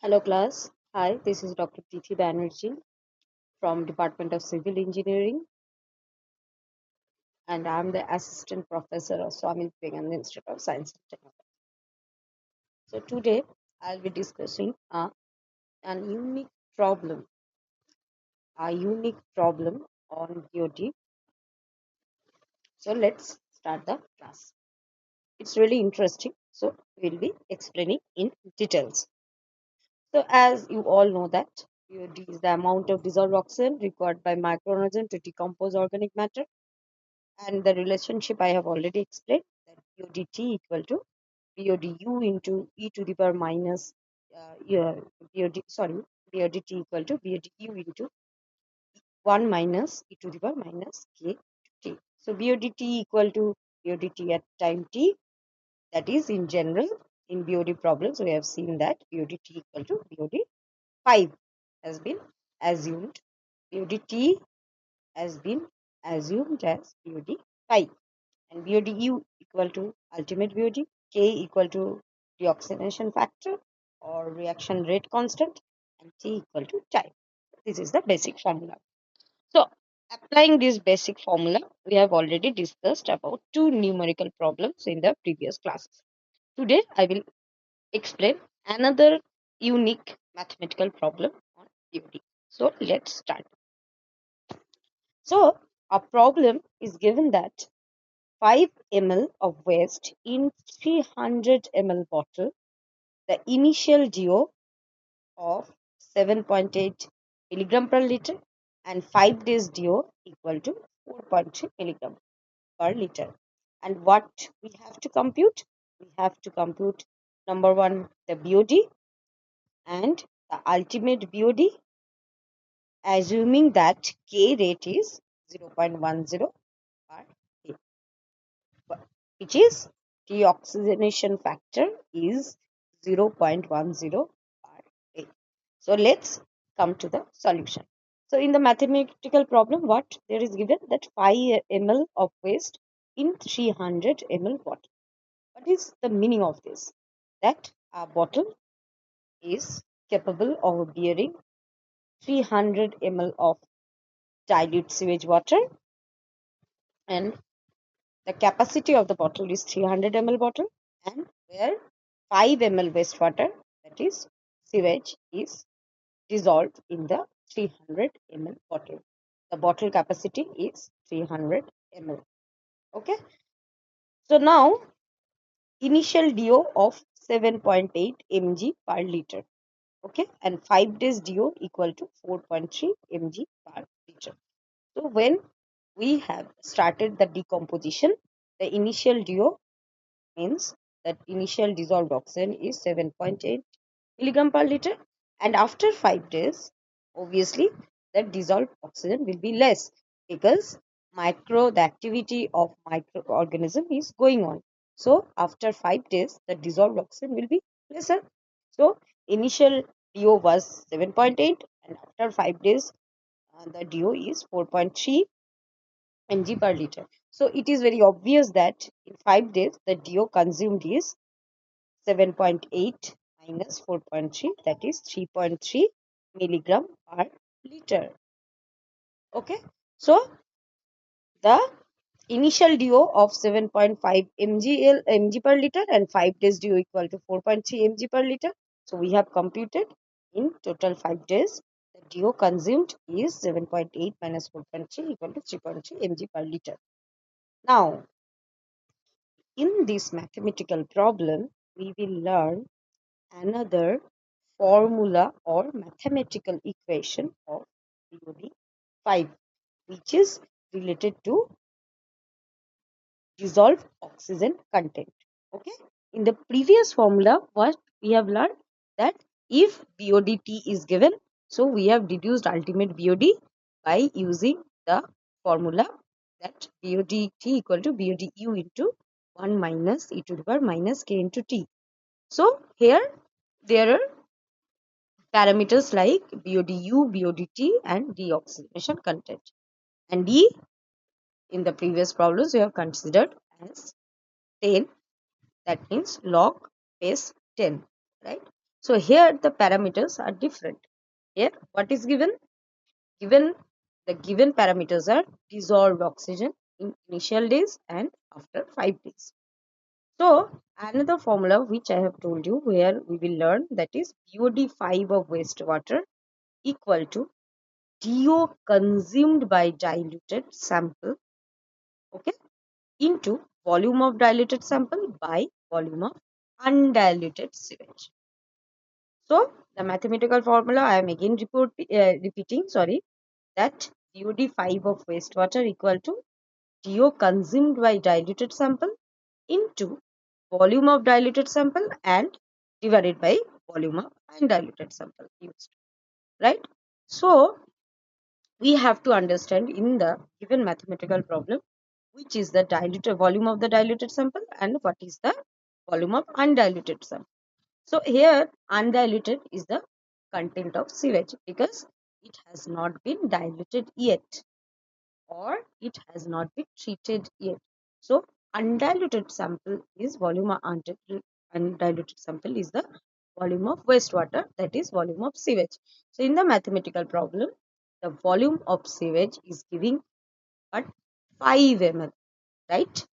Hello class. Hi, this is Dr. Tithi Banerjee from Department of Civil Engineering, and I'm the Assistant Professor of Swami Vivekananda Institute of Science and Technology. So today I'll be discussing an problem, unique problem on BOT. So let's start the class. It's really interesting. So we'll be explaining in details. So as you all know that BOD is the amount of dissolved oxygen required by microorganisms to decompose organic matter, and the relationship I have already explained, that BODT equal to BODU into e to the power minus yeah, BODT equal to BODU into 1 minus e to the power minus k t. So BODT equal to BODT at time t, that is in general in BOD problems we have seen that BODT equal to BOD 5 has been assumed. BODT has been assumed as BOD 5, and BODU equal to ultimate BOD, K equal to deoxidation factor or reaction rate constant, and T equal to time. This is the basic formula. So applying this basic formula, we have already discussed about two numerical problems in the previous classes. Today I will explain another unique mathematical problem on BOD. So let's start. So a problem is given that 5 ml of waste in 300 ml bottle, the initial DO of 7.8 milligram per liter and 5 days DO equal to 4.3 milligram per liter. And what we have to compute? We have to compute number one, the BOD and the ultimate BOD, assuming that K rate is 0.10 per day, which is deoxygenation factor is 0.10 per day. So let's come to the solution. So in the mathematical problem, what there is given that 5 ml of waste in 300 ml bottle. What is the meaning of this? That a bottle is capable of bearing 300 ml of dilute sewage water, and the capacity of the bottle is 300 ml bottle, and where 5 ml wastewater, that is sewage, is dissolved in the 300 ml bottle. The bottle capacity is 300 ml. Okay. So now initial DO of 7.8 mg per liter. Okay, and 5 days DO equal to 4.3 mg per liter. So when we have started the decomposition, the initial DO means that initial dissolved oxygen is 7.8 milligram per liter, and after 5 days obviously the dissolved oxygen will be less, because the activity of microorganism is going on. So after 5 days the dissolved oxygen will be lesser. So initial DO was 7.8, and after 5 days the DO is 4.3 mg per liter. So it is very obvious that in 5 days the DO consumed is 7.8 minus 4.3, that is 3.3 milligram per liter. Okay, so the initial DO of 7.5 mg per liter and 5 days DO equal to 4.3 mg per liter. So we have computed in total 5 days the DO consumed is 7.8 minus 4.3 equal to 3.3 mg per liter. Now in this mathematical problem we will learn another formula or mathematical equation of BOD 5, which is related to dissolved oxygen content. Okay, in the previous formula what we have learned, that if BODT is given, so we have deduced ultimate BOD by using the formula that BODT equal to BODU into 1 minus e to the power minus k into t. So here there are parameters like BODU, BODT, and deoxidation content. And D in the previous problems we have considered as 10, that means log base 10, right? So here the parameters are different. Here what is given? The given parameters are dissolved oxygen in initial days and after 5 days. So another formula which I have told you, where we will learn, that is BOD5 of wastewater equal to DO consumed by diluted sample, okay, into volume of diluted sample by volume of undiluted sewage. So the mathematical formula I am again repeating, that BOD5 of wastewater equal to DO consumed by diluted sample into volume of diluted sample and divided by volume of undiluted sample used, right? So we have to understand in the given mathematical problem which is the diluted volume of the diluted sample and what is the volume of undiluted sample. So here undiluted is the content of sewage because it has not been diluted yet, or it has not been treated yet. So undiluted sample is volume of undiluted sample is the volume of wastewater, that is volume of sewage. So in the mathematical problem, the volume of sewage is giving at 5 ml, right?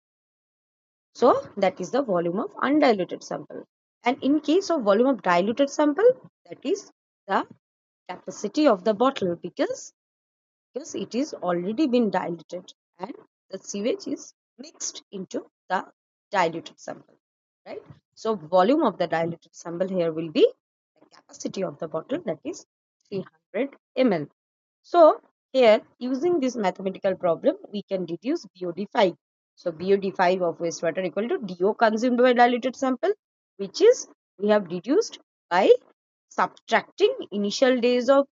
So that is the volume of undiluted sample. And in case of volume of diluted sample, that is the capacity of the bottle because it is already been diluted and the sewage is mixed into the diluted sample, right? So volume of the diluted sample here will be the capacity of the bottle, that is 300 ml. So here using this mathematical problem we can deduce BOD5. So BOD5 of wastewater equal to DO consumed by diluted sample, which is we have deduced by subtracting initial days of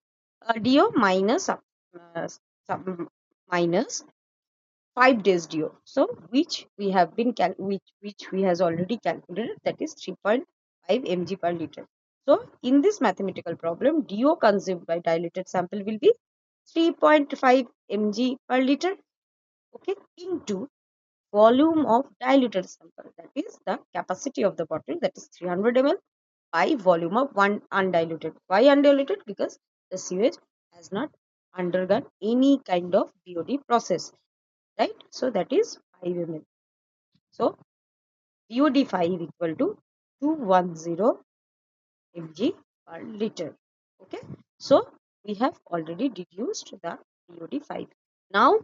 DO minus minus 5 days DO. So which we have been which we has already calculated, that is 3.5 mg per liter. So in this mathematical problem, DO consumed by diluted sample will be 3.5 mg per liter, okay, into volume of diluted sample, that is the capacity of the bottle, that is 300 ml, by volume of one undiluted. Why undiluted? Because the sewage has not undergone any kind of BOD process, right? So that is 5 ml. So BOD5 equal to 210 mg per liter. Okay, so we have already deduced the BOD5. Now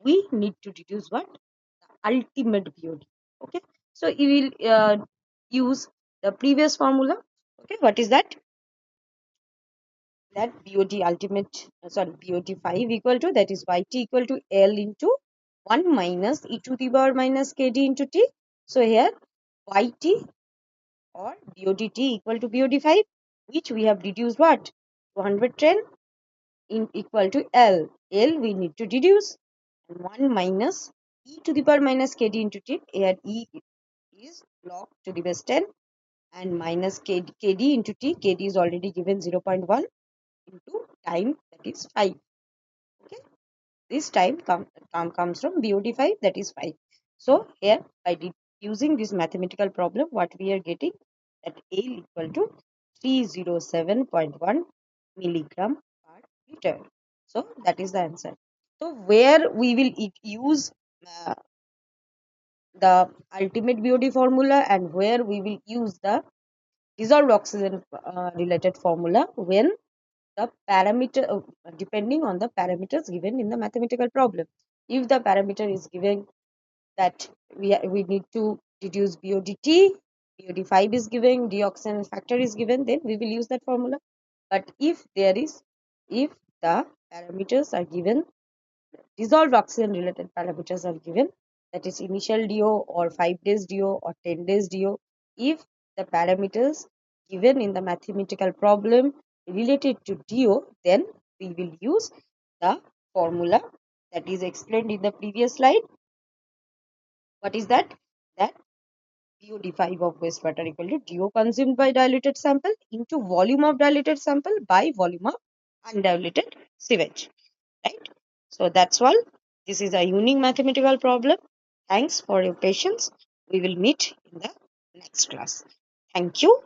we need to deduce what? The ultimate BOD. Okay, so we will use the previous formula. Okay, what is that? That BOD ultimate, BOD5 equal to, that is YT equal to L into 1 minus e to the power minus KD into T. So here YT or BODT equal to BOD5, which we have deduced what? 210 in equal to L. L we need to deduce, and 1 minus e to the power minus KD into T. Here E is log to the base 10 and minus KD into T. KD is already given 0.1 into time, that is 5. Okay, this time comes from BOD5, that is 5. So here by using this mathematical problem, what we are getting, that L equal to 307.1 milligram per liter. So that is the answer. So where we will use uh, the ultimate BOD formula and where we will use the dissolved oxygen related formula, when the parameter depending on the parameters given in the mathematical problem. If the parameter is given that we need to deduce BODT, BOD5 is given, deoxygen factor is given, then we will use that formula. But if the parameters are given, dissolved oxygen related parameters are given, that is initial DO or 5 days DO or 10 days DO, if the parameters given in the mathematical problem related to DO, then we will use the formula that is explained in the previous slide. What is that? That BOD5 of wastewater equal to DO consumed by diluted sample into volume of diluted sample by volume of undiluted sewage. Right? So that's all. This is a unique mathematical problem. Thanks for your patience. We will meet in the next class. Thank you.